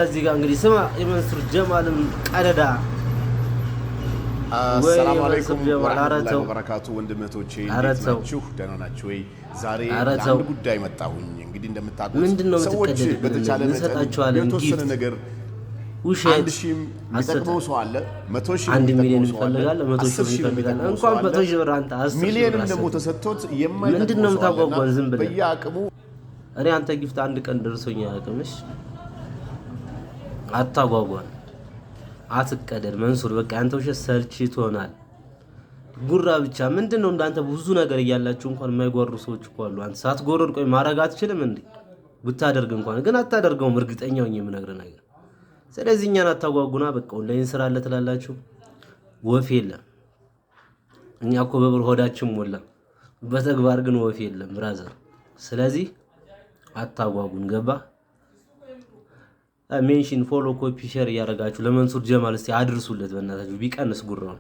እዚህ ጋር እንግዲህ ስማ የመንሱር ጀማልን ቀደዳ አሰላሙ አለይኩም ወራህመቱላሂ ወበረካቱ። ወንድሞቼ እንዴት ናችሁ? ደህና ናችሁ ወይ? ዛሬ ለአንድ ጉዳይ መጣሁኝ። እንግዲህ እንደምታውቁት ሰዎች በተቻለ መጠን የተወሰነ ነገር ውሸት የሚጠቅመው ሰው አለ፣ 100,000 1 ሚሊዮን ይፈልጋል፣ 100,000 ይፈልጋል። እንኳን 100,000 ብር አንተ 10 ሚሊዮን ደግሞ ተሰጥቶት ምንድነው የምታጓጓን? ዝም ብለህ በየአቅሙ እኔ አንተ ጊፍት አንድ ቀን ደርሶኝ አያውቅምሽ። አታጓጓን፣ አትቀደድ መንሱር። በቃ አንተ ውሸት ሰልችቶናል። ጉራ ብቻ ምንድነው? እንዳንተ ብዙ ነገር እያላችሁ እንኳን የማይጓሩ ሰዎች እኮ አሉ። አንተ ሳትጎረድ ቆይ ማድረግ አትችልም እንዴ? ብታደርግ እንኳን ግን አታደርገውም። እርግጠኛ ሆኜ የምነግርህ ነገር። ስለዚህ እኛን አታጓጉና። በቃ ኦንላይን ስራ አለ ትላላችሁ፣ ወፍ የለም። እኛ እኮ በብር ሆዳችን ሞላ፣ በተግባር ግን ወፍ የለም ብራዘር። ስለዚህ አታጓጉን። ገባ? ሜንሽን ፎሎ ኮፒ ሼር እያደረጋችሁ ለመንሱር ጀማል እስቲ አድርሱለት በእናታችሁ ቢቀንስ ጉራውን።